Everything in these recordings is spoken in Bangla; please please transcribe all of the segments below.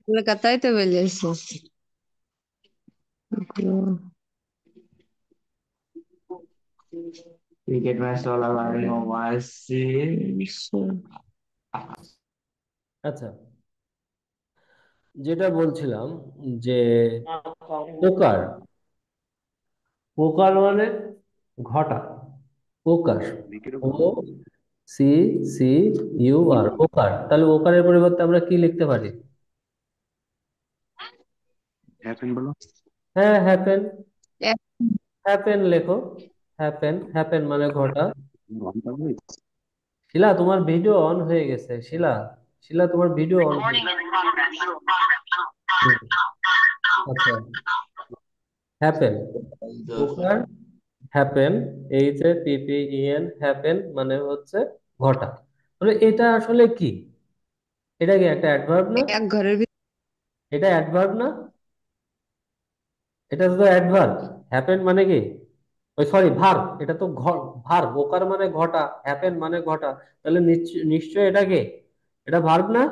কলকাতায় তো বেরিয়েছে। ক্রিকেট ম্যাচ চলাকালীন ওয়াসি। আচ্ছা, যেটা বলছিলাম যে পোকার, পোকার মানে ঘটা, পোকার, ও সি সি ইউ আর, ওকার। তাহলে ওকারের পরিবর্তে আমরা কি লিখতে পারি? হ্যাপেন বলো। হ্যাঁ, হ্যাপেন। এক- হ্যাপেন লেখো। হ্যাপেন, হ্যাপেন মানে ঘটা। ঘন্টা বই। শিলা, তোমার ভিডিও অন হয়ে গেছে। শিলা, শিলা, তোমার ভিডিও অন হয়ে হুম, আচ্ছা, হ্যাপেন, পোকার, happen, H A P P E N, happen মানে হচ্ছে ঘটা। তাহলে এটা আসলে কি? এটা কি একটা অ্যাডভার্ব না? এক ঘরের ভিতরে। এটা অ্যাডভার্ব না? এটা তো অ্যাডভার্ব। হ্যাপেন মানে কি? ওই সরি, ভার্ব। এটা তো ভার্ব। ওকার মানে ঘটা, হ্যাপেন মানে ঘটা। তাহলে নিশ্চয় এটা কি? এটা ভার্ব না?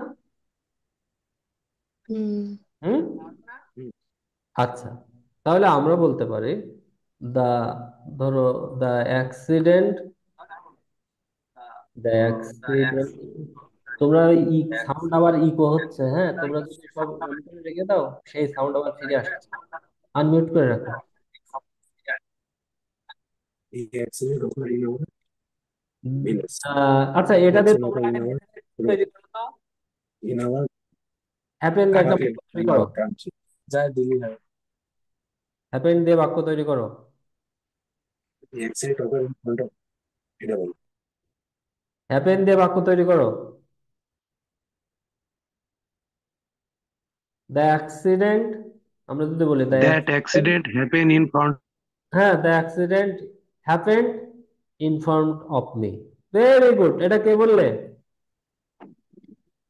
হুম। হুম। আচ্ছা, তাহলে আমরা বলতে পারি দা, ধরো, দা অ্যাক্সিডেন্ট, দ্য অ্যাক্সিডেন্ট। তোমরা ই সাউন্ড আবার ইকো হচ্ছে, হ্যাঁ, তোমরা যদি সব অন করে রেখে দাও, সেই সাউন্ড আবার ফিরে আসছে। আনমিউট করে রাখো। এই অ্যাক্সিডেন্ট ওখানে ইন আওয়ার ভিলেজ। আচ্ছা, এটা দিয়ে অ্যাক্সিডেন্ট তোমরা ওখানে ইন একটা আওয়ার তৈরি করো তো। ইন আওয়ার হ্যাপেন দিয়ে একটা কান্ট্রি, বাক্য তৈরি ইন করো। Our country. যা দিল্লি হয়। হ্যাপেন দিয়ে বাক্য তৈরি করো। অ্যাক্সিডেন্ট ওখানে ইন ফ্রন্ট অফ, এটা বলো। হ্যাপেন দিয়ে বাক্য তৈরি করো। দ্য অ্যাক্সিডেন্ট, আমরা যদি বলি the that accident, accident happen in front. হ্যাঁ, the accident happened in front of me. Very good. এটা কে বললে?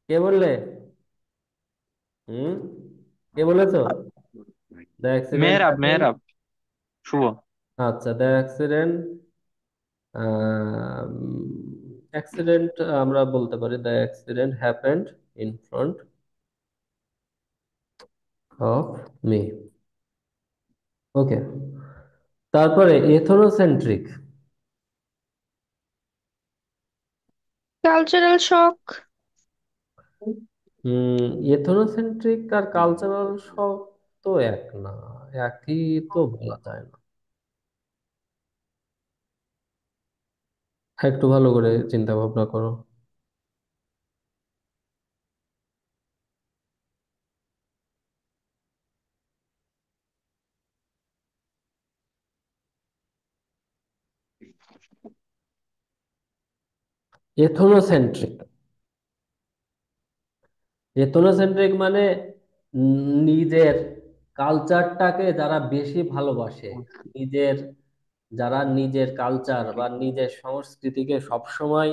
কে বললে? হুম, কে বলেছো? The accident Mehrab, happened. Mehrab, Shubho. আচ্ছা, দ্য অ্যাক্সিডেন্ট, অ্যাক্সিডেন্ট আমরা বলতে পারি the accident happened in front of me. Okay, তারপরে এথনোসেন্ট্রিক। কালচারাল শক। এথনোসেন্ট্রিক আর কালচারাল সব তো এক না, একই তো বলা যায় না। একটু ভালো করে চিন্তা ভাবনা করো। এথনোসেন্ট্রিক, এথনোসেন্ট্রিক মানে নিজের কালচারটাকে যারা বেশি ভালোবাসে, নিজের, যারা নিজের কালচার বা নিজের সংস্কৃতিকে সবসময়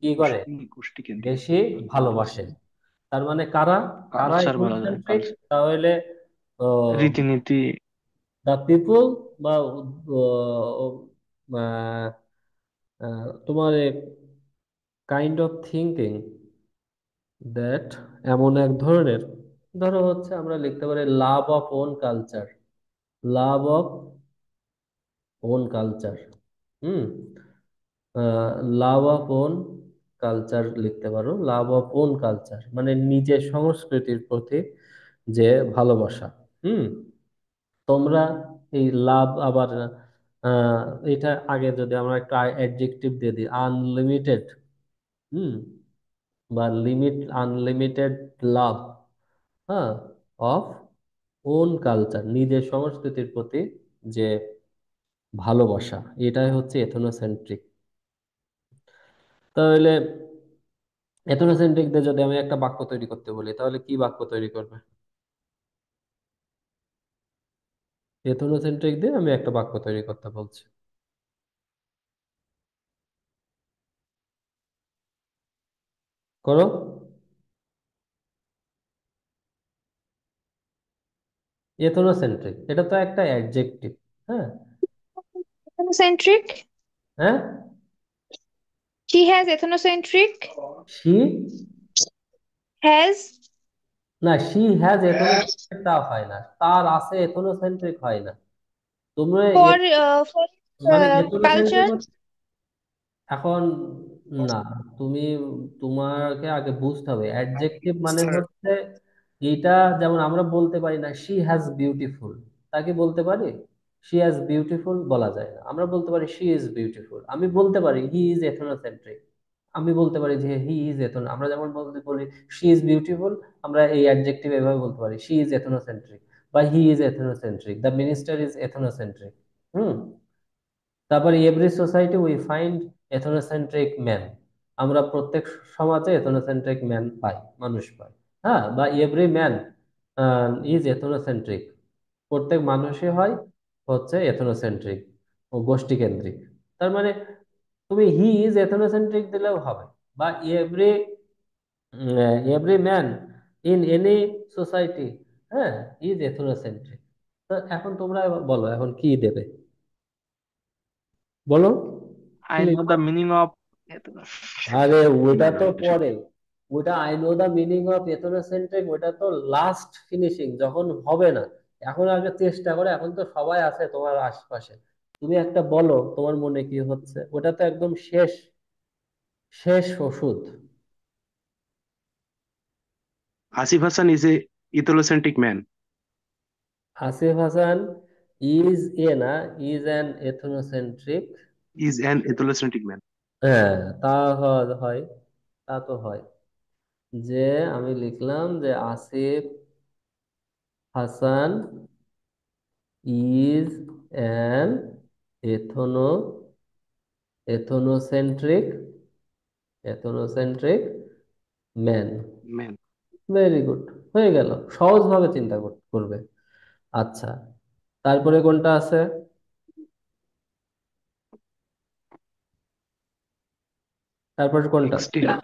কি করে, গোষ্ঠী, গোষ্ঠী কেন্দ্রিক। বেশি ভালোবাসে। তার মানে কারা, কারা কালচার বলা যায়, ইথনোসেন্ট্রিক? কালচার, তাহলে রীতিনীতি। দা পিপল বা আহ, তোমার কাইন্ড অফ থিঙ্কিং দ্যাট, এমন এক ধরনের, ধরো হচ্ছে আমরা লিখতে পারি love of on culture, love of on culture. Hmm, love of on culture লিখতে পারো। লাভ অফ ওন কালচার মানে নিজের সংস্কৃতির প্রতি যে ভালোবাসা। হুম, তোমরা এই লাভ আবার আহ, এটা আগে যদি আমরা একটা অ্যাডজেক্টিভ দিয়ে দিই, আনলিমিটেড। হুম, বা লিমিট, আনলিমিটেড লাভ, হ্যাঁ, অফ ওন কালচার, নিজের সংস্কৃতির প্রতি যে ভালোবাসা, এটাই হচ্ছে এথনোসেন্ট্রিক। তাহলে এথনোসেন্ট্রিক দিয়ে যদি আমি একটা বাক্য তৈরি করতে বলি, তাহলে কি বাক্য তৈরি করবে? এথনোসেন্ট্রিক দিয়ে আমি একটা বাক্য তৈরি করতে বলছি, করো। এথনোসেন্ট্রিক এটা তো একটা অ্যাডজেক্টিভ। হ্যাঁ। Ethnocentric. হ্যাঁ। She has ethnocentric. She has না, শি হ্যাজ এথনোসেন্ট্রিক তা হয় না, তার আছে এথনোসেন্ট্রিক হয় না। তোমরা ফর ফর মানে এথনোসেন্ট্রিক কালচার। এখন, না, তুমি, তোমাকে আগে বুঝতে হবে অ্যাডজেক্টিভ মানে হচ্ছে এইটা। যেমন আমরা বলতে পারি না শি হ্যাজ বিউটিফুল, তাকে বলতে পারি শি হ্যাজ বিউটিফুল বলা যায় না। আমরা বলতে পারি শি ইজ বিউটিফুল। আমি বলতে পারি হি ইজ এথনোসেন্ট্রিক। আমি বলতে পারি যে হি ইজ এথনো, আমরা যেমন বলতে বলি শি ইজ বিউটিফুল, আমরা এই অ্যাডজেক্টিভ এভাবে বলতে পারি শি ইজ এথনোসেন্ট্রিক বা he is ethnocentric, the minister is ethnocentric. Hmm. তারপরে every society we find ethnocentric man, আমরা প্রত্যেক সমাজে এথনোসেন্ট্রিক ম্যান পাই, মানুষ পাই। হ্যাঁ, বা এভরি ম্যান ইজ এথনোসেন্ট্রিক, প্রত্যেক মানুষই হয় হচ্ছে এথনোসেন্ট্রিক ও গোষ্ঠী কেন্দ্রিক। তার মানে তুমি হি ইজ এথনোসেন্ট্রিক দিলেও হবে, বা every every man in any society, হ্যাঁ, ইজ এথনোসেন্ট্রিক। তো এখন তোমরা এবার বলো এখন কি দেবে, বলো কি I know লিখবো? the meaning of আরে ওটা দাঁড়াও তো একটু পরে, ওটা I know the meaning of ethnocentric, ওটা তো লাস্ট ফিনিশিং যখন হবে না। এখন আগে চেষ্টা করে, এখন তো সবাই আছে তোমার আশপাশে, তুমি একটা বলো তোমার মনে কি হচ্ছে, ওটা তো একদম শেষ, শেষ ওষুধ। Asif Hassan is a ethnocentric man. Asif Hasan is a না, is an ethnocentric. Is an ethnocentric man. হ্যাঁ, তা হয়, তা তো হয়। যে আমি লিখলাম যে Asif Hasan is an ethno ethnocentric ethnocentric man। Man. Very good, হয়ে গেল, সহজভাবে চিন্তা করবে। আচ্ছা, তারপরে কোনটা আছে? তারপরে কোনটা? Extent.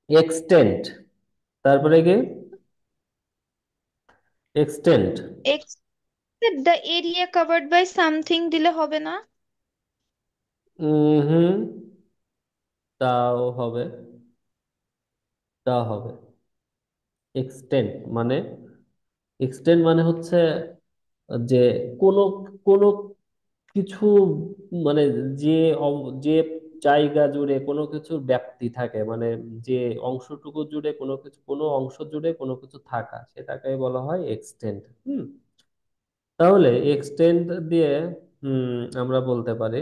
এক্সটেন্ট। তারপরে কি? Extent. Ex the area covered by something দিলে হবে না? হুম, তাও হবে, তা হবে। এক্সটেন্ট মানে, এক্সটেন্ড মানে হচ্ছে যে কোনো কোনো কিছু, মানে যে যে জায়গা জুড়ে কোনো কিছুর ব্যাপ্তি থাকে, মানে যে অংশটুকু জুড়ে কোনো কিছু, কোনো অংশ জুড়ে কোনো কিছু থাকা, সেটাকে বলা হয় এক্সটেন্ড। হুম। তাহলে এক্সটেন্ড দিয়ে আমরা বলতে পারি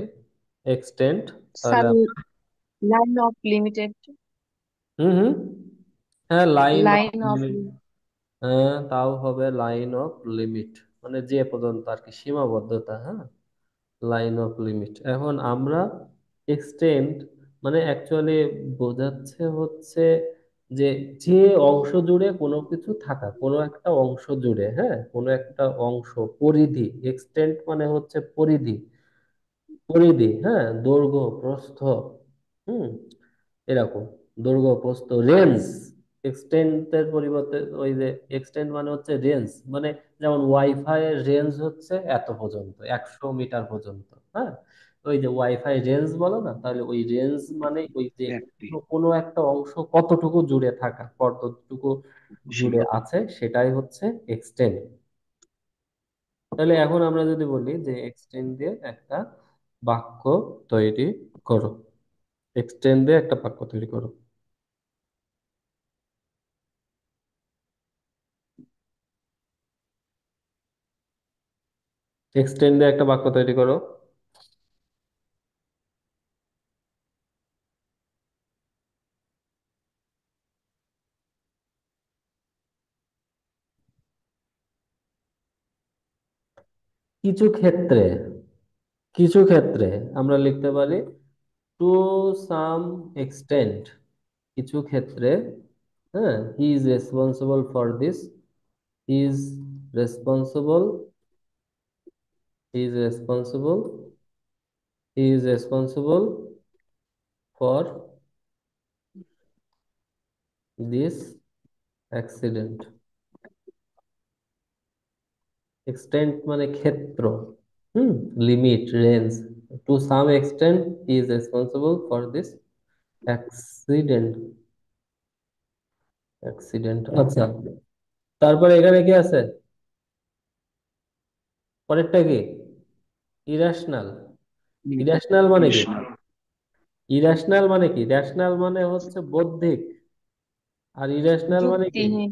এক্সটেন্ড। তাহলে সাম লাইন অফ লিমিটেড। হুম হুম, হ্যাঁ, line of line of limit. হ্যাঁ, তাও হবে লাইন অফ লিমিট, মানে যে পর্যন্ত আর কি সীমাবদ্ধতা। হ্যাঁ, লাইন অফ লিমিট। এখন আমরা এক্সটেন্ড মানে অ্যাকচুয়ালি বোঝাচ্ছে হচ্ছে যে যে অংশ জুড়ে কোনো কিছু থাকা, কোনো একটা অংশ জুড়ে, হ্যাঁ, কোনো একটা অংশ, পরিধি। এক্সটেন্ড মানে হচ্ছে পরিধি, পরিধি, হ্যাঁ, দৈর্ঘ্য প্রস্থ। হুম, এরকম দৈর্ঘ্য প্রস্থ, রেঞ্জ। এক্সটেন্ডের পরিবর্তে ওই যে এক্সটেন্ড মানে হচ্ছে রেঞ্জ, মানে যেমন ওয়াইফাই এর রেঞ্জ হচ্ছে এত পর্যন্ত, 100 মিটার পর্যন্ত। হ্যাঁ, ওই যে ওয়াইফাই রেঞ্জ বলো না, তাহলে ওই রেঞ্জ মানে ওই যে Exactly. কোনো একটা অংশ কতটুকু জুড়ে থাকা, কতটুকু জুড়ে সীমা। আছে, সেটাই হচ্ছে এক্সটেন্ড। তাহলে এখন আমরা যদি বলি যে এক্সটেন্ড দিয়ে একটা বাক্য তৈরি করো, এক্সটেন্ড দিয়ে একটা বাক্য তৈরি করো। এক্সটেন্ড দিয়ে একটা বাক্য তৈরি করো। কিছু ক্ষেত্রে, কিছু ক্ষেত্রে আমরা লিখতে পারি টু সাম এক্সটেন্ট, কিছু ক্ষেত্রে, হ্যাঁ, he is responsible for this, he is responsible, he is responsible, he is responsible for this accident. Extent মানে ক্ষেত্র, limit, range. To some extent he is responsible for this accident. Accident, আচ্ছা। তারপরে এখানে কি আছে? পরেরটা কি? ইরাশনাল। ইরাশনাল মানে কি? ইরেশনাল। ইরাশনাল মানে কি? রেশনাল মানে হচ্ছে বৌদ্ধিক, আর ইরাশনাল মানে কি? যুক্তিহীন।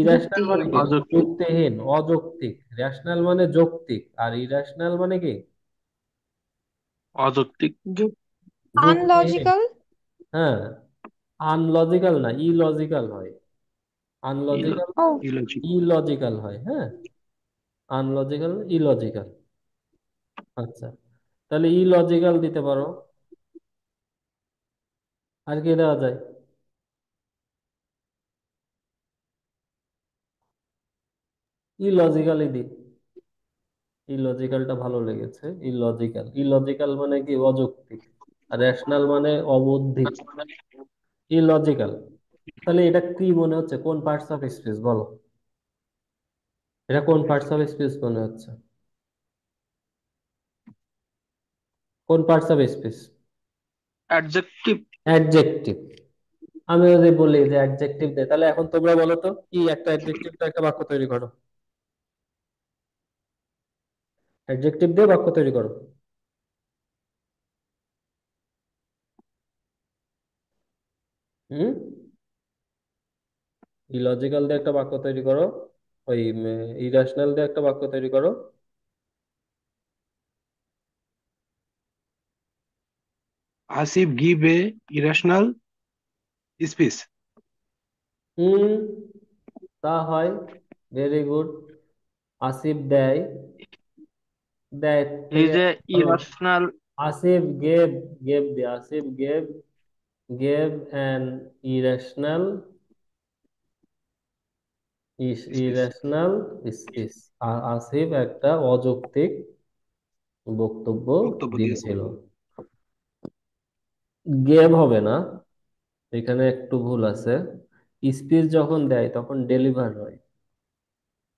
ইরাশনাল মানে যুক্তিহীন। কি? অযৌক্তিক। যুক্তিহীন, অযৌক্তিক। রেশনাল মানে যৌক্তিক, আর ইরাশনাল মানে কি? অযৌক্তিক। যুক্তিহীন। আনলজিক্যাল। হ্যাঁ, আনলজিক্যাল না, ইলজিক্যাল হয়। আনলজিক্যাল ইলজিক। না, ইলজিক্যাল হয়, হ্যাঁ। Unlogical, illogical. আচ্ছা, তাহলে ইলজিক্যাল দিতে পারো। আর কি দেওয়া যায়? ইলজিক্যালই দি। ইলজিক্যালটা ভালো লেগেছে। ইলজিক্যাল, ইলজিক্যাল মানে কি? অযৌক্তিক। আর রেশনাল মানে অবৌদ্ধিক। ইলজিক্যাল। তাহলে এটা কি মনে হচ্ছে? কোন পার্টস অফ স্পিচ বলো? এটা কোন পার্টস অফ স্পিচ মনে হচ্ছে? কোন parts of speech? Adjective. Adjective. আমি যদি বলি যে অ্যাডজেক্টিভ দে, তাহলে এখন তোমরা বলো তো কি একটা অ্যাডজেক্টিভ, একটা বাক্য তৈরি করো। অ্যাডজেক্টিভ দিয়ে বাক্য তৈরি করো। হুম। ইলজিক্যাল দিয়ে একটা বাক্য তৈরি করো। ওই ইরাশনাল দিয়ে একটা বাক্য তৈরি করো। Asif give a irrational speech. হুম, তা হয়। Very good. আসিফ দেয়। দেয় থেকে ইজ এ ভালো। ইরাশনাল। আসিফ গেভ। গেভ দিয়ে, Asif gave. Gave an irrational, speech. Irrational speech. Asif একটা অযৌক্তিক বক্তব্য বক্তব্য দিয়েছে। দিয়েছিল। গেভ হবে না, এখানে একটু ভুল আছে। স্পিচ যখন দেয় তখন ডেলিভার হয়।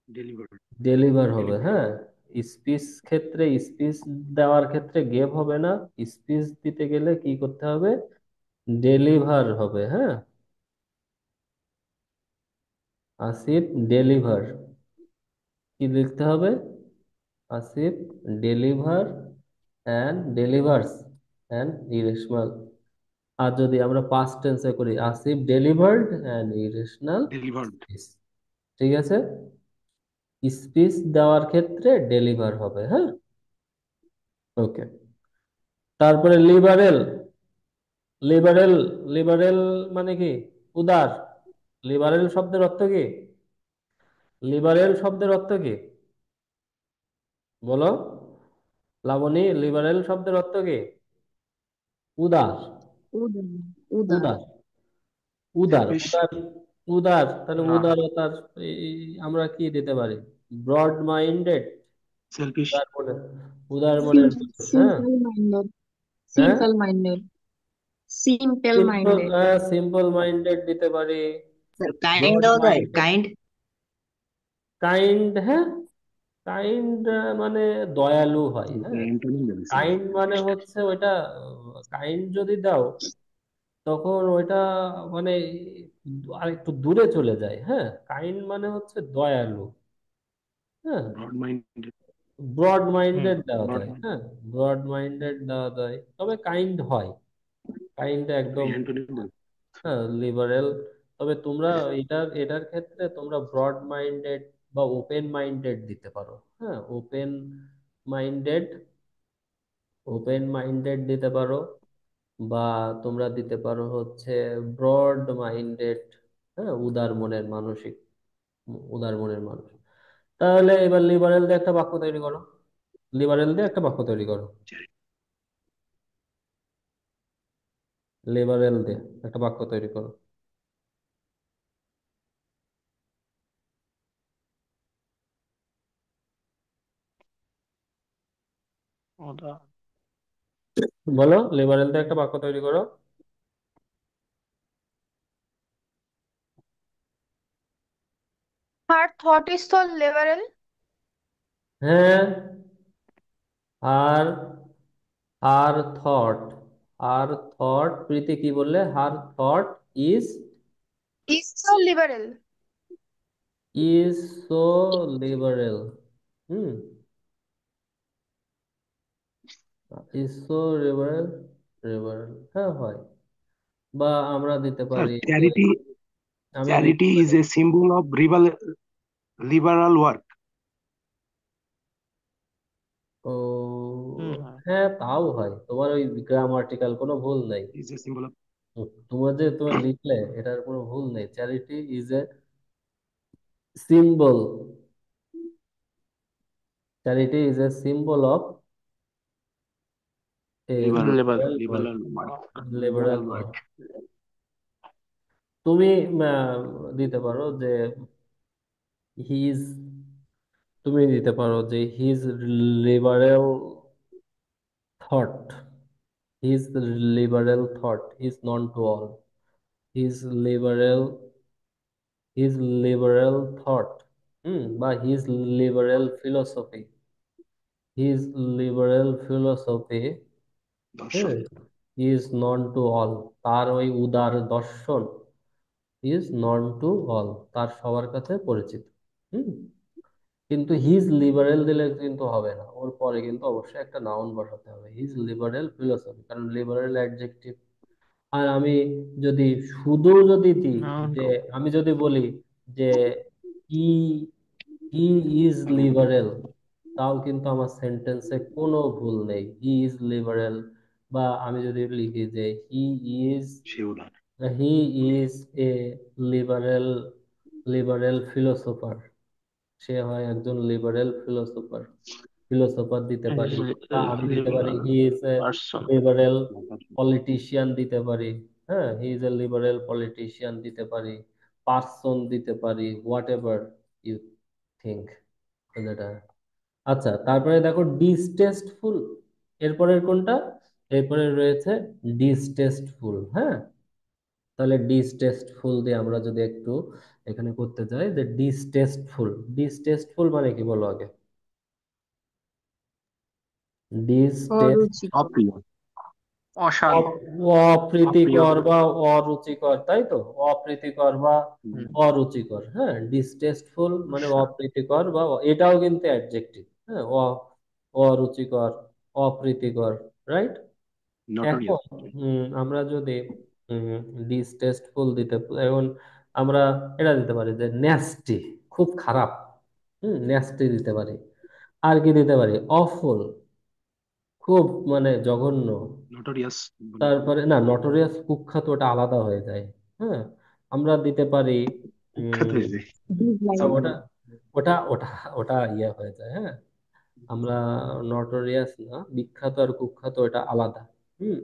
ডেলিভার। ডেলিভার হবে, হ্যাঁ। স্পিচ ক্ষেত্রে, স্পিচ দেওয়ার ক্ষেত্রে গেভ হবে না। স্পিচ দিতে গেলে কি করতে হবে? ডেলিভার হবে, হ্যাঁ। আসিফ ডেলিভার। কি লিখতে হবে? Asif deliver and delivers and irrational. আর যদি আমরা পাস্ট টেন্সে করি, Asif delivered and irrational delivered. Speech. ঠিক আছে। স্পিচ দেওয়ার ক্ষেত্রে ডেলিভার হবে, হ্যাঁ। ওকে। তারপরে লিবারেল। লিবারেল। লিবারেল মানে কি? উদার। লিবারেল শব্দের অর্থ কি? লিবারেল শব্দের অর্থ কি? বলো লাবণী, লিবারেল শব্দের অর্থ কি? উদার। উদার। উদার। উদার। উদার, সেলফিশ। উদার। উদার, তাহলে না। উদারতার আমরা কি দিতে পারি? Broad minded. সেলফিশ। উদার মনে, উদার মনের মানুষ, হ্যাঁ। Simple minded. হ্যাঁ, simple minded. Simple simple. Minded. Simple minded দিতে পারি। স্যার কাইন্ড ব্রড ও দেয় মাইন্ডেড। কাইন্ড। কাইন্ড, হ্যাঁ। কাইন্ড মানে দয়ালু হয়, হ্যাঁ। অ্যান্টোনিম বলেছি। কাইন্ড মানে হচ্ছে ওইটা, কাইন্ড যদি দাও তখন ওইটা মানে আরেকটু দূরে চলে যায়, হ্যাঁ। কাইন্ড মানে হচ্ছে দয়ালু, হ্যাঁ। Broad minded. Broad hmm. Minded দেওয়া ব্রড যায়, মাইন্ড। হ্যাঁ। ব্রড মাইন্ডেড দেওয়া যায়, তবে কাইন্ড হয়। কাইন্ড একদম, অ্যান্টোনিম বল। হ্যাঁ, লিবারেল। তবে তোমরা এটার এটার ক্ষেত্রে তোমরা ব্রড মাইন্ডেড বা ওপেন মাইন্ডেড দিতে পারো, হ্যাঁ। ওপেন মাইন্ডেড, ওপেন মাইন্ডেড দিতে পারো। বা তোমরা দিতে পারো হচ্ছে ব্রড মাইন্ডেড, হ্যাঁ, উদার মনের, মানসিক উদার মনের মানুষ। তাহলে এবার লিবারেল দিয়ে একটা বাক্য তৈরি করো। লিবারেল দিয়ে একটা বাক্য তৈরি করো। লিবারেল দিয়ে একটা বাক্য তৈরি করো। ওটা। বলো, লিবারেল দিয়ে একটা বাক্য তৈরি করো। Her thought is so liberal. হ্যাঁ। আর, আর থট, আর থট, প্রীতি কি বললে? Her thought is Is so liberal. Is so liberal. Hmm. Is so liberal, liberal, হ্যাঁ হয়। বা আমরা দিতে Sir, পারি যে, আমি দিতে charity পারি, is a symbol of liberal work. O Hmm. হ্যাঁ তাও হয়, তোমার ওই গ্রামাটিক্যাল কোনো ভুল নেই। Is a symbol of তোমার যে তুমি লিখলে এটার কোনো ভুল নেই, charity is a symbol, charity is a symbol of A liberal work, liberal work. Liberal Liberal work. work. তুমি দিতে পারো যে হিজ, তুমি দিতে পারো যে his liberal thought, his liberal thought is known to all. His liberal, his liberal thought, বা his liberal philosophy, his liberal philosophy, hmm, Darshan. is known to all. তার ওই উদার দর্শন is known to all, তার সবার কাছে পরিচিত। হুম। কিন্তু হিজ লিবারেল দিলে কিন্তু হবে না, ওর পরে কিন্তু অবশ্যই একটা নাউন বসাতে হবে, হিজ লিবারেল ফিলোসফি, কারণ লিবারেল অ্যাডজেক্টিভ। আর আমি যদি শুধু যদি দিই যে, আমি যদি বলি যে হি হি ইজ লিবারেল, তাও কিন্তু আমার সেন্টেন্সে কোনো ভুল নেই, হি ইজ লিবারেল। বা আমি যদি লিখি যে is Shivulan. He is a liberal, liberal philosopher, সে হয় একজন লিবারেল ফিলোসোফার, ফিলোসোফার দিতে পারি। বা আমি দিতে পারি হি ইজ এ লিবারেল পলিটিশিয়ান দিতে পারি। হ্যাঁ, he is a liberal politician দিতে পারি, পার্সন দিতে পারি, হোয়াট এভার ইউ থিঙ্ক যেটা। আচ্ছা, তারপরে দেখো ডিসটেস্টফুল, এরপরের কোনটা, এরপরে রয়েছে ডিসটেস্টফুল। হ্যাঁ, তাহলে ডিসটেস্টফুল দিয়ে আমরা যদি একটু এখানে করতে চাই যে ডিসটেস্টফুল, ডিসটেস্টফুল মানে কি বলো আগে, ডিসটেস্ট, অরুচিকর। Apriya. অস্বাদ। Apriya. অপ্রীতিকর বা অরুচিকর, তাই তো, অপ্রীতিকর বা হুম, অরুচিকর। হ্যাঁ, ডিসটেস্টফুল মানে অস্বাদ। অপ্রীতিকর বা এটাও কিন্তু অ্যাডজেক্টিভ। হ্যাঁ, অরুচিকর, অপ্রীতিকর, রাইট। Notorious. এখন আমরা যদি ডিসটেস্টফুল দিতে, এখন আমরা এটা দিতে পারি যে ন্যাস্টি, খুব খারাপ। ন্যাস্টি দিতে পারি। আর কি দিতে পারি, অফুল, খুব মানে জঘন্য। Notorious. তারপরে না, নটোরিয়াস কুখ্যাত ওটা আলাদা হয়ে যায়। হ্যাঁ, আমরা দিতে পারি কুখ্যাত উম, হয়েছে। ওটা ওটা ওটা ওটা ইয়ে হয়ে যায়। হ্যাঁ, আমরা নটোরিয়াস না, বিখ্যাত আর কুখ্যাত এটা আলাদা। হুম।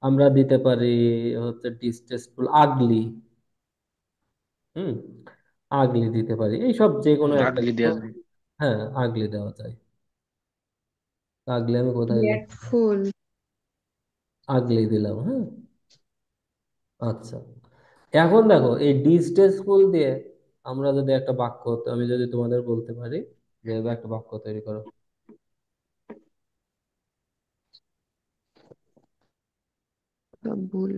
আমরা দিতে পারি হচ্ছে ডিসটেস্টফুল, আগলি। হুম, আগলি দিতে পারি, এইসব যে কোনো একটা আগলি কিছু। দেয়া যায়। হ্যাঁ, আগলি দেওয়া যায়। আগলি আমি কোথায় লিখবো, ব্যাটফুল। আগলি দিলাম। হ্যাঁ, আচ্ছা। এখন দেখো এই ডিস্টেন্সফুল দিয়ে আমরা যদি একটা বাক্য, আমি যদি তোমাদের বলতে পারি যে এবার একটা বাক্য তৈরি করো। ভুল।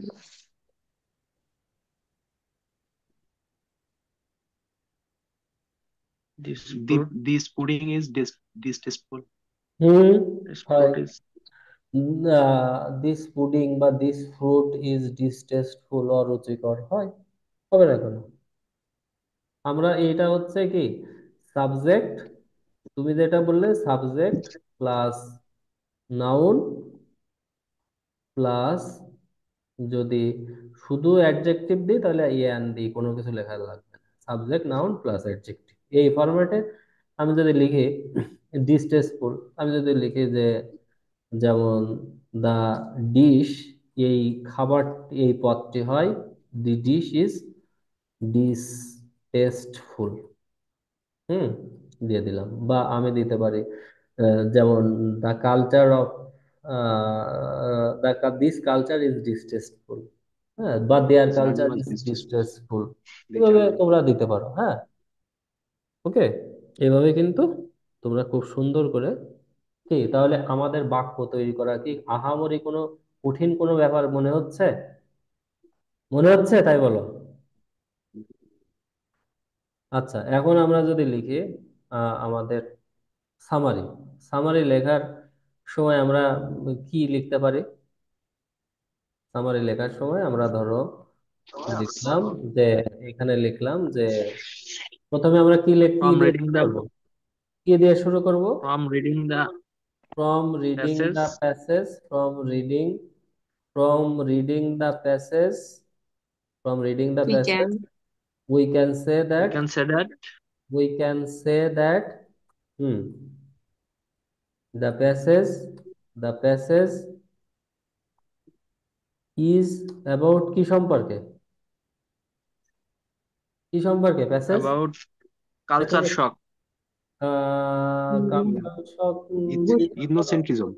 This fruit, This pudding is distasteful. Hmm, this হয়। ফ্রুট ইজ, দিস পুডিং বা দিস ফ্রুট ইজ ডিস্টেস্টফুল, অরুচিকর, হয়, হবে না কেন। আমরা এটা হচ্ছে কি সাবজেক্ট, তুমি যেটা বললে সাবজেক্ট প্লাস নাউন প্লাস, যদি শুধু অ্যাডজেক্টিভ দিই তাহলে ইয়ান দিই, কোনো কিছু লেখা লাগবে না, সাবজেক্ট নাউন প্লাস অ্যাডজেক্টিভ এই ফরম্যাটে। আমি যদি লিখি ডিস্টেস্টফুল, আমি যদি লিখি যে যেমন দা ডিশ, এই খাবার, এই পদটি হয়, দি ডিশ ইজ ডিসটেস্টফুল। হুম, দিয়ে দিলাম। বা আমি দিতে পারি যেমন the culture of, this culture is distasteful. হ্যাঁ, বা there This journey culture was is distasteful. Distasteful. This এভাবে journey. তোমরা দিতে পারো। হ্যাঁ, ওকে, এভাবে কিন্তু তোমরা খুব সুন্দর করে, কি তাহলে আমাদের বাক্য তৈরি করা কি আহামরি কোনো কঠিন কোনো ব্যাপার মনে হচ্ছে, মনে হচ্ছে তাই বলো। আচ্ছা, এখন আমরা যদি লিখি আমাদের সামারি সামারি লেখার সময় আমরা কি লিখতে পারি? সামারি লেখার সময় আমরা ধরো লিখলাম যে, এখানে লিখলাম যে প্রথমে আমরা কি from দিয়ে reading শুরু the করব? কি দিয়ে শুরু করব? from reading the From reading the passage passage, from reading the We passage, can. we can say we that, can say that we can say that, hmm, the passage is about কি সম্পর্কে? কি সম্পর্কে প্যাসেজ? about culture এখানে shock কালচারাল শক, ethnocentrism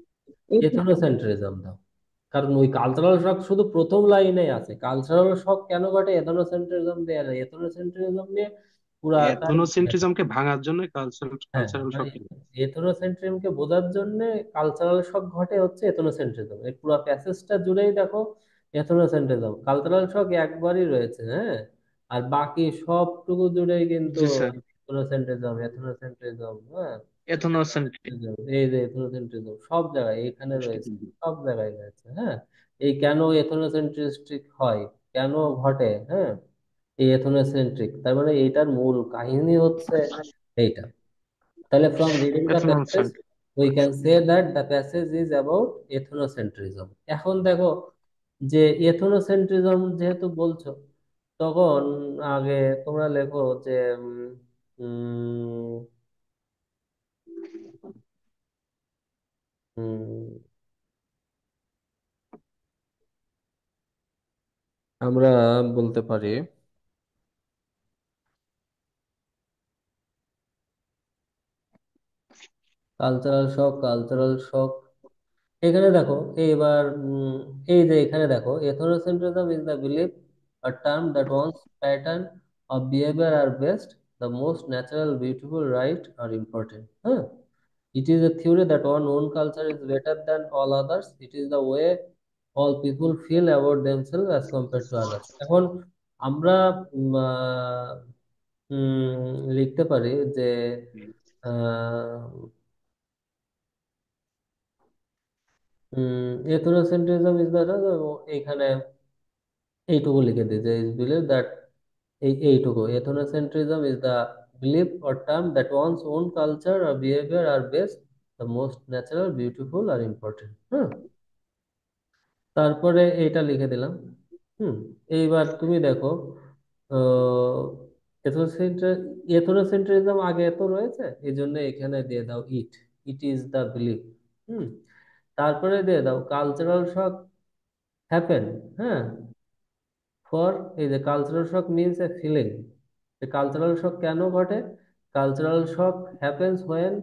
এথনোসেন্ট্রিজম দাও। কারণ ওই কালচারাল শক শুধু প্রথম লাইনে আছে, কালচারাল শক কেন ঘটে এথনোসেন্ট্রিজম দেয়া যায়, এথনোসেন্ট্রিজম নিয়ে পুরাটাই। ethnocentrismকে ভাঙার জন্য হ্যাঁ, কালচারাল মানে শক। এথনোসেন্ট্রিজমকে বোঝার জন্য কালচারাল শক ঘটে হচ্ছে এথনোসেন্ট্রিজম, এই পুরো প্যাসেজটা জুড়েই দেখো এথনোসেন্ট্রিজম, কালচারাল শক একবারই রয়েছে, হ্যাঁ। আর বাকি সবটুকু জুড়েই কিন্তু জি স্যার। এথনোসেন্ট্রিজম, হ্যাঁ। ethnocentrism এই যে এথনোসেন্ট্রিজম সব জায়গায় এখানে রয়েছে, সব জায়গায় রয়েছে, হ্যাঁ। এই কেন এথনোসেন্ট্রিস্টিক হয়, কেন ঘটে, হ্যাঁ, এই এথনোসেন্ট্রিক, তার মানে এইটার মূল কাহিনী হচ্ছে এইটা। তাহলে from reading the passage ethnocentrism we can say that the passage is about ethnocentrism. এখন দেখো যে এথনোসেন্ট্রিজম যেহেতু বলছো, তখন আগে তোমরা লেখো যে উম, উম, আমরা বলতে পারি কালচারাল শক। এখানে দেখো এবার এই যে এখানে দেখো ethnocentrism is the belief a term that one's pattern of behavior are best, the most natural, beautiful, right, or important, হ্যাঁ। It is a theory that one own culture is better than all others. It is the way all people feel about themselves as compared to others. এখন আমরা লিখতে পারি যে এথনোসেন্ট্রিজম ইজ দ্য, এখানে এইটুকু লিখে দিই যে ইজ বিলিভ দ্যাট, এইটুকু ethnocentrism is the believe or term that one's own culture আর behaviour are best, the most natural, beautiful আর ইম্পর্টেন্ট, হ্যাঁ। তারপরে এইটা লিখে দিলাম। হুম। এইবার তুমি দেখো এথনোসেন্ট্রিজম আগে এত রয়েছে, এই জন্য এখানে দিয়ে দাও it, it is the believe. Hmm. তারপরে দিয়ে দাও কালচারাল শক হ্যাপেন, হ্যাঁ, ফর, এই যে cultural shock means a feeling. Cultural shock কেন ঘটে? Cultural shock happens when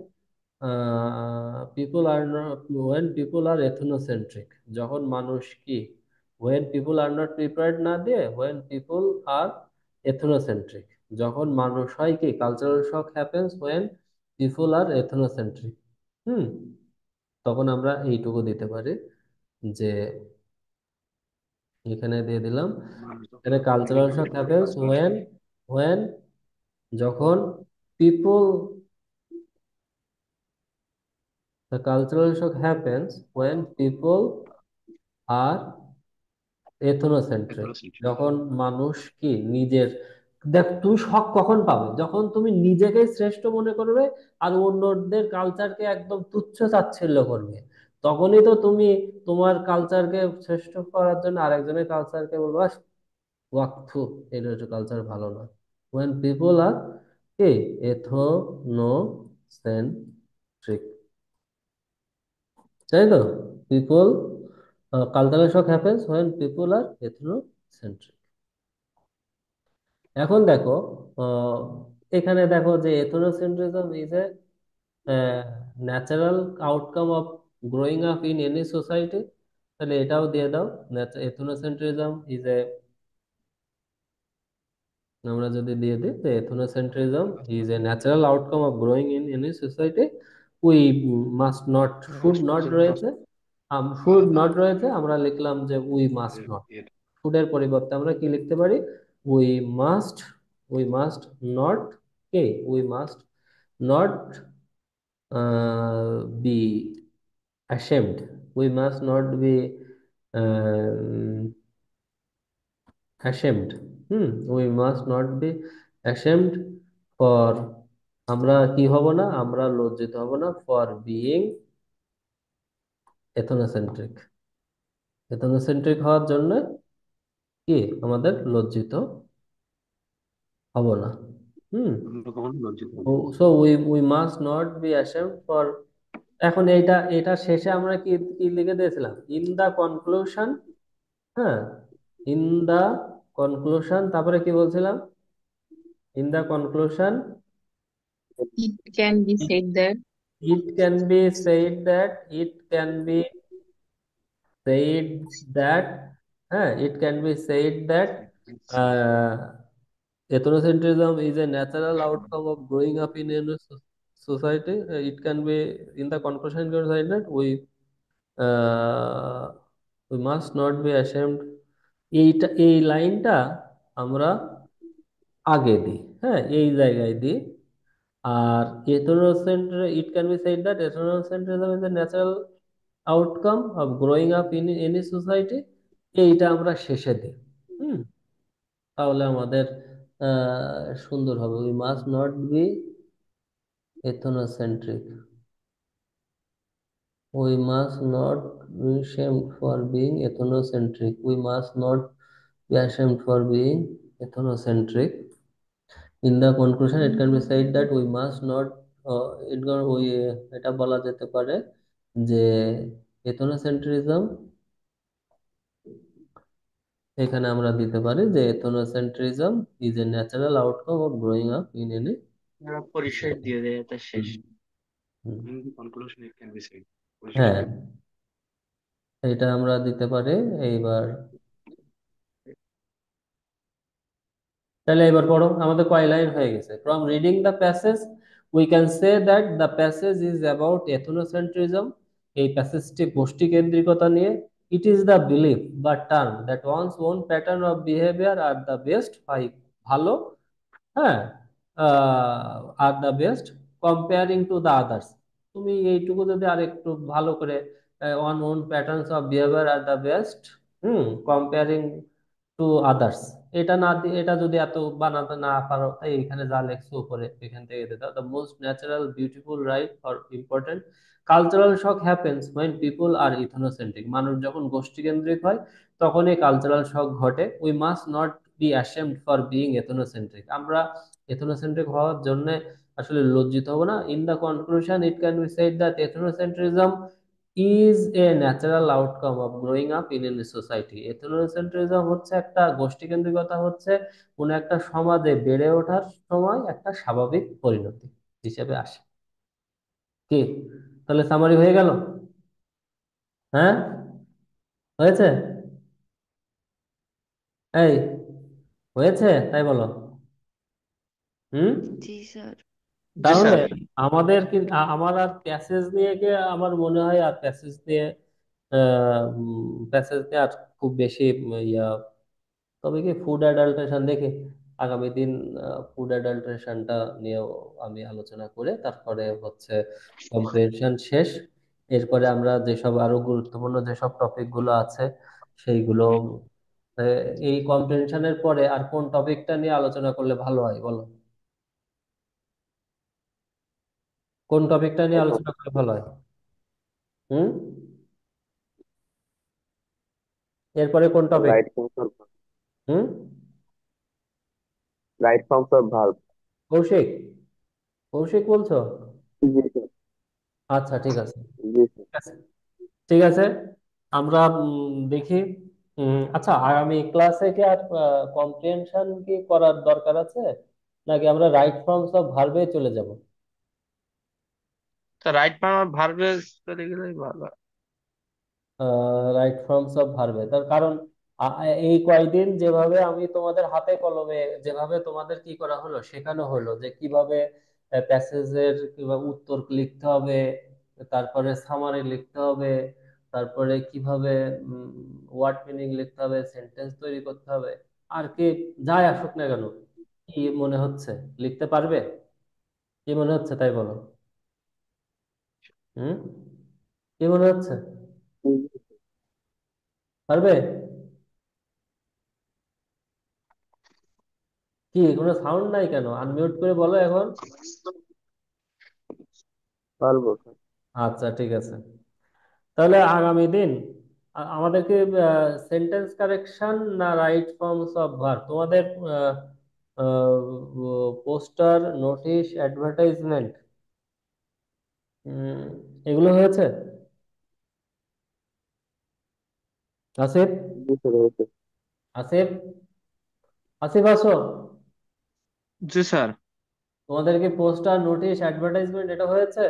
people are not, when people are ethnocentric, যখন মানুষ কি, when people are not prepared না দিয়ে হোয়েন পিপল আর এথনোসেন্ট্রিক, যখন মানুষ হয় কি, cultural shock happens when people are ethnocentric. Hmm. তখন আমরা এইটুকু দিতে পারি যে, এখানে দিয়ে দিলাম, এখানে cultural shock happens when, when যখন people, the cultural shock happens when people are ethnocentric, যখন মানুষ কি নিজের, দেখ তুমি শখ কখন পাবে, যখন তুমি নিজেকে শ্রেষ্ঠ মনে করবে আর অন্যদের কালচারকে একদম তুচ্ছ তাচ্ছিল্য করবে, তখনই তো তুমি তোমার কালচারকে শ্রেষ্ঠ করার জন্য আরেকজনের কালচারকে বলবা ওয়াকথু, এটা কালচার ভালো না। when people are কি এথনোসেন্ট্রিক, তাই তো, people, cultural shock happens when people are ethnocentric. এখন দেখো আহ, এখানে দেখো যে ethnocentrism is a natural outcome of growing up in any society, তাহলে এটাও দিয়ে দাও। এথনোসেন্ট্রিজম ইজ এ, আমরা যদি দিয়ে দিই যে ethnocentrism is a natural outcome of growing in any society, we must not, should not রয়েছে, শুড নট রয়েছে, আমরা লিখলাম যে উই মাস্ট নট, শুডের পরিবর্তে আমরা কি লিখতে পারি, we must, we must not Okay, we must not be ashamed. We must not be um, ashamed. We must not be ashamed for, আমরা কি হব না, আমরা লজ্জিত হব না ফর বিইং এথনোসেন্ট্রিক। এথনোসেন্ট্রিক হওয়ার জন্য কি আমাদের লজ্জিত হব না। হুম আমরা কখনো লজ্জিত হব না। So we must not be ashamed for. এখন এটা শেষে আমরা কি কি লিখে দিয়েছিলাম, ইন দা কনক্লুশন। হ্যাঁ, ইন দা কনক্লুশন, তারপরে কি বলছিলাম, in the conclusion It can be said that it can be said that হ্যাঁ, it can be said that uh, ethnocentrism is a natural outcome of growing up in a society. It can be, in the conclusion you said that uh, we must not be ashamed। এই লাইনটা আমরা আগে দিই, হ্যাঁ, এই জায়গায় দিই। আর it can be said that ethnocentrism is a natural outcome of growing up in any society, এইটা আমরা শেষে দিই। হুম তাহলে আমাদের সুন্দর হবে। We must not be ethnocentric, we must not be shamed for being ethnocentric, we must not be ashamed for being ethnocentric। In the conclusion it can be said that we must not এটা বলা যেতে পারে যে এথনোসেন্ট্রিজম, এখানে আমরা দিতে পারি যে ethnocentrism is a natural outcome of growing up in any. আমরা পরিশেষ দিয়ে দেয়, এটা শেষ। Hmm, in the conclusion it can be said, পরিশেষ হ্যাঁ, দিয়ে। এটা আমরা দিতে পারি। এইবার তাহলে এবার পড়ো, আমাদের কয় লাইন হয়ে গেছে। From reading the passage we can say that the passage is about ethnocentrism, এই প্যাসেজটি গোষ্ঠী কেন্দ্রিকতা নিয়ে। ইট ইজ দ্য বিলিফ বা term that one's own pattern of behaviour are the best, ভালো, হ্যাঁ, are the best comparing to the others. তুমি এইটুকু যদি আর একটু ভালো করে, on own patterns of behaviour are the best, comparing to others, এটা না দিয়ে, এটা যদি এত বানাতে না পারো, তাই এখানে যা লেখছো উপরে এখান থেকে দিতে দাও। The most natural beautiful right or important cultural shock happens when people are ethnocentric, মানুষ যখন গোষ্ঠী কেন্দ্রিক হয় তখনই কালচারাল শক ঘটে। We must not be ashamed for being ethnocentric, আমরা এথনোসেন্ট্রিক হওয়ার জন্য আসলে লজ্জিত হব না। In the conclusion it can be said that ethnocentrism is a natural outcome of growing up in any society. Ethnocentrism হচ্ছে একটা গোষ্ঠীকেন্দ্রিকতা, হচ্ছে কোন একটা সমাজে বেড়ে ওঠার সময় একটা স্বাভাবিক পরিণতি হিসেবে আসে। কি, তাহলে সামারি হয়ে গেল? হ্যাঁ, হয়েছে? এই, হয়েছে তাই বলো। হুম জি স্যার। জি তাহলে স্যার। আমাদের কি আমার আর প্যাসেজ নিয়ে কি, আমার মনে হয় আর প্যাসেজ নিয়ে আর খুব বেশি ইয়া, তবে কি ফুড অ্যাডাল্ট্রেশন দেখে আগামী দিন ফুড অ্যাডাল্ট্রেশনটা নিয়েও আমি আলোচনা করে তারপরে হচ্ছে কম্প্রিহেনশন শেষ। এরপরে আমরা যেসব আরো গুরুত্বপূর্ণ যেসব টপিক গুলো আছে সেইগুলো, এই কম্প্রিহেনশনের পরে আর কোন টপিকটা নিয়ে আলোচনা করলে ভালো হয় বলো? কোন টপিকটা নিয়ে আলোচনা করলে ভালো হয়? হুম এরপরে কোন topic? Right forms of hmm right forms of verb. Koushik, Koushik বলছো? জি স্যার, আচ্ছা, ঠিক আছে, জি স্যার। ঠিক আছে, ঠিক আছে। আমরা দেখি। আচ্ছা, আগামী ক্লাসে কি আর কম্প্রিহেনশন কি করার দরকার আছে, নাকি আমরা রাইট ফর্মস অফ ভার্বে চলে যাব? তো রাইট ফর্ম ভার্বে চলে গেলেই ভালো হয়। রাইট ফর্মস অফ ভার্বে, তার কারণ এই কয়দিন যেভাবে আমি তোমাদের হাতে কলমে যেভাবে তোমাদের কি করা হলো, শেখানো হলো যে কিভাবে প্যাসেজের কিভাবে উত্তর লিখতে হবে, তারপরে সামারি লিখতে হবে, তারপরে কিভাবে ওয়ার্ড মিনিং লিখতে হবে, সেন্টেন্স তৈরি করতে হবে, আর কি যাই আসুক না কেন, কি মনে হচ্ছে লিখতে পারবে? কি মনে হচ্ছে তাই বলো। হুম, কি মনে হচ্ছে? পারবে? কি কোনো সাউন্ড নাই কেন? আনমিউট করে বলো এখন। পারবো স্যার। আচ্ছা ঠিক আছে। তাহলে আগামী দিন আমাদেরকে সেন্টেন্স কারেকশন না রাইট ফর্মস অফ ভার্ব, তোমাদের পোস্টার, নোটিশ, অ্যাডভার্টাইজমেন্ট, এগুলো হয়েছে? আসিফ, জি স্যার, হয়েছে। আসিফ, আসিফ আসো। জি স্যার। তোমাদের কি পোস্টার, নোটিশ, অ্যাডভার্টাইজমেন্ট এটা হয়েছে?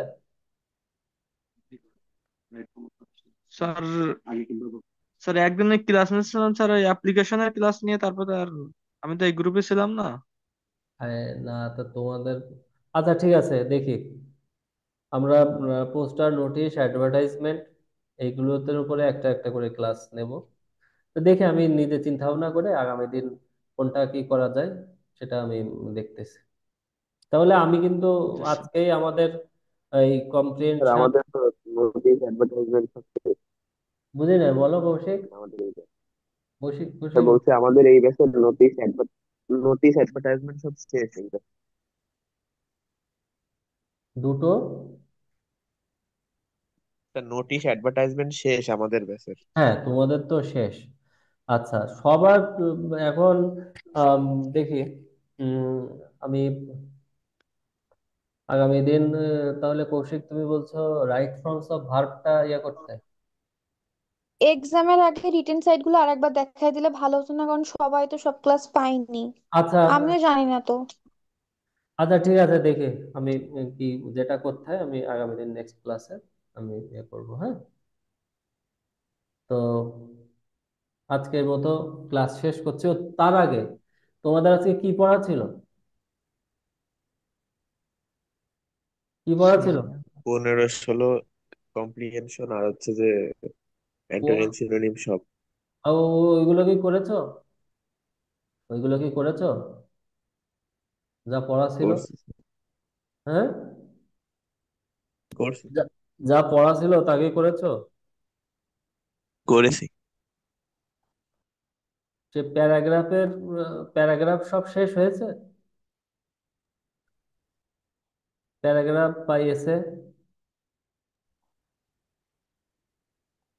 স্যার স্যার একদিনের ক্লাস নিয়েছিলাম স্যার, ওই অ্যাপ্লিকেশনের ক্লাস নিয়ে, তারপরে আর আমি তো এই গ্রুপে ছিলাম না। আরে না, তো তোমাদের, আচ্ছা ঠিক আছে দেখি, আমরা পোস্টার, নোটিশ, অ্যাডভার্টাইজমেন্ট এইগুলোর উপরে একটা একটা করে ক্লাস নেব। তো দেখি, আমি নিজে চিন্তা ভাবনা করে আগামী দিন কোনটা কি করা যায় সেটা আমি দেখতেছি। তাহলে আমি কিন্তু জি স্যার। আজকেই আমাদের এই স্যার কম্প্রিহেনশন, আমাদের তো নোটিশ অ্যাডভার্টাইজমেন্ট হচ্ছে। বুঝি না, বলো কৌশিক। আমাদের এই batch। কৌশিক, স্যার কৌশিক। বলছে আমাদের এই ব্যাচের নোটিশ অ্যাডভার্টাইজমেন্ট সব শেষ এই batch। দুটো? স্যার নোটিশ অ্যাডভার্টাইজমেন্ট শেষ আমাদের ব্যাচের। হ্যাঁ, তোমাদের তো শেষ। আচ্ছা, সবার এখন আম, দেখি, উম, আমি আগামী দিন তাহলে কৌশিক তুমি বলছো রাইট ফর্মস অফ ভার্বটা ইয়ে করতে। এক্সামের আগে রিটেন সাইট গুলো আরেকবার দেখাই দিলে ভালো হতো না, কারণ সবাই তো সব ক্লাস পাইনি। আচ্ছা, আমিও জানি না তো। আচ্ছা ঠিক আছে দেখি, আমি কি যেটা করতে হয় আমি আগামী দিন নেক্সট ক্লাসে আমি ইয়ে করবো, হ্যাঁ। তো আজকের মতো ক্লাস শেষ করছি। ও, তার আগে তোমাদের আজকে কি পড়া ছিল? কি পড়া ছিল? 15 16 কম্প্রিহেনশন আর হচ্ছে যে অ্যান্টোনিম ও, সিনোনিম সব ও, ওইগুলো কি করেছো? ওইগুলো কি করেছো যা পড়া ছিল? কোর্স হ্যাঁ, কোর্স যা যা পড়া ছিল তা কি করেছো? করেছি। সে প্যারাগ্রাফের প্যারাগ্রাফ সব শেষ হয়েছে? প্যারাগ্রাফ বা এসে,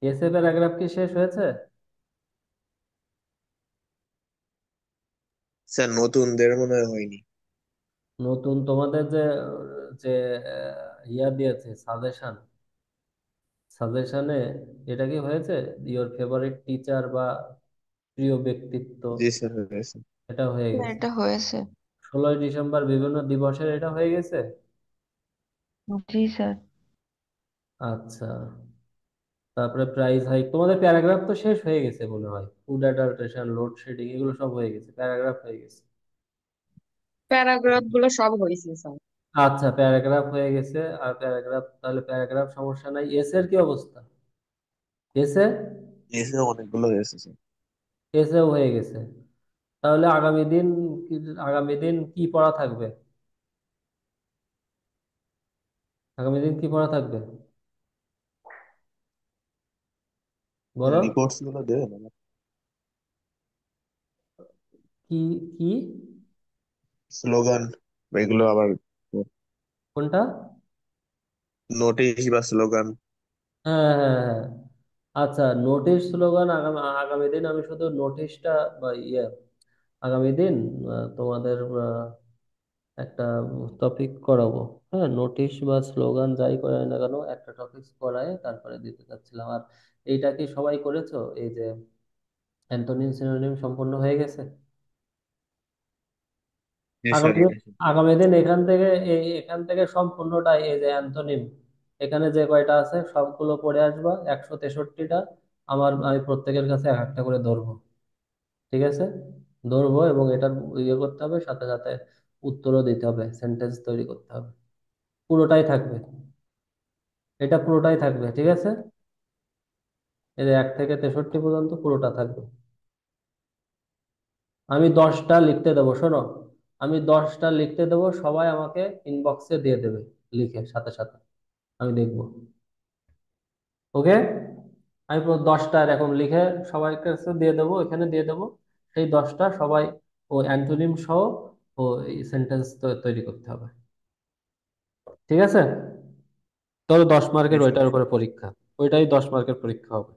এসে প্যারাগ্রাফ কি শেষ হয়েছে? স্যার নতুনদের মনে হয় হয়নি। নতুন তোমাদের যে যে ইয়া দিয়েছে সাজেশন, সাজেশনে এটা কি হয়েছে? ইওর ফেভারিট টিচার বা প্রিয় ব্যক্তিত্ব, জি স্যার, হয়েছে। এটা হয়ে হ্যাঁ, গেছে। এটা হয়েছে। 16ই ডিসেম্বর বিভিন্ন দিবসের এটা হয়ে গেছে। জি স্যার। আচ্ছা, তারপরে প্রাইস হাইক, তোমাদের প্যারাগ্রাফ তো শেষ হয়ে গেছে মনে হয়। ফুড অ্যাডাল্ট্রেশন, লোডশেডিং এগুলো সব হয়ে গেছে, প্যারাগ্রাফ হয়ে গেছে। প্যারাগ্রাফ গুলো সব হয়েছে স্যার। আচ্ছা, প্যারাগ্রাফ হয়ে গেছে। আর প্যারাগ্রাফ, তাহলে প্যারাগ্রাফ সমস্যা নাই। এসের কি অবস্থা? এসে, এসে অনেকগুলো হয়েছে স্যার। এসেও হয়ে গেছে। তাহলে আগামী দিন আগামী দিন কি পড়া থাকবে? আগামী দিন কি পড়া থাকবে বলো। রিপোর্টস গুলো দেবেন আমার। কি? কি? স্লোগান এগুলো আবার কোনটা? নোটিশ বা স্লোগান। হ্যাঁ, হ্যাঁ, হ্যাঁ। আচ্ছা, নোটিশ, স্লোগান আগামী আগামী দিন আমি শুধু নোটিশটা বা ইয়ে, আগামী দিন তোমাদের একটা টপিক করাবো। হ্যাঁ, নোটিশ বা স্লোগান যাই করাই না কেন একটা টপিক করায় তারপরে দিতে চাচ্ছিলাম। আর এইটা কি সবাই করেছো? এই যে অ্যান্টোনিম সিনোনিম সম্পূর্ণ হয়ে গেছে? জি স্যার, আগামী দিন, এটা আগামী দিন এখান থেকে সম্পূর্ণটাই এই যে অ্যান্থোনিম, এখানে যে কয়টা আছে সবগুলো পড়ে আসবা, 163টা। আমি প্রত্যেকের কাছে এক একটা করে ধরবো, ঠিক আছে? ধরবো এবং এটার ইয়ে করতে হবে, সাথে সাথে উত্তরও দিতে হবে, সেন্টেন্স তৈরি করতে হবে। পুরোটাই থাকবে, এটা পুরোটাই থাকবে, ঠিক আছে? এই যে 1 থেকে 63 পর্যন্ত পুরোটা থাকবে। আমি 10টা লিখতে দেবো, শোনো। আমি 10টা লিখতে দেবো, সবাই আমাকে ইনবক্সে দিয়ে দেবে লিখে সাথে সাথে, আমি দেখবো। ওকে, আমি পুরো 10টা এরকম লিখে সবার কাছে দিয়ে দেবো, এখানে দিয়ে দেবো। সেই 10টা সবাই ও অ্যান্টোনিম সহ ও এই সেন্টেন্স তৈরি করতে হবে। ঠিক আছে, তবে 10 মার্কের জি স্যার। ওইটার উপরে পরীক্ষা, ওইটাই 10 মার্কের পরীক্ষা হবে।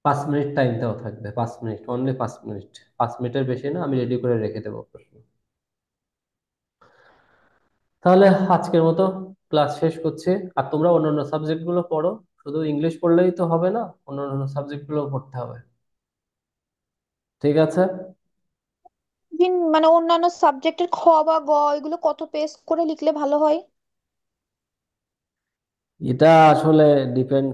5 মিনিট টাইম দেওয়া থাকবে, 5 মিনিট, অনলি 5 মিনিট, 5 মিনিটের বেশি না, আমি রেডি করে রেখে দেবো প্রশ্ন। তাহলে আজকের মতো ক্লাস শেষ করছি। আর তোমরা অন্যান্য সাবজেক্ট গুলো পড়ো, শুধু ইংলিশ পড়লেই তো হবে না, অন্যান্য সাবজেক্ট গুলো পড়তে হবে। ঠিক আছে, দিন মানে অন্যান্য সাবজেক্টের খ বা গ এগুলো কত পেজ করে লিখলে ভালো হয়? এটা আসলে ডিপেন্ড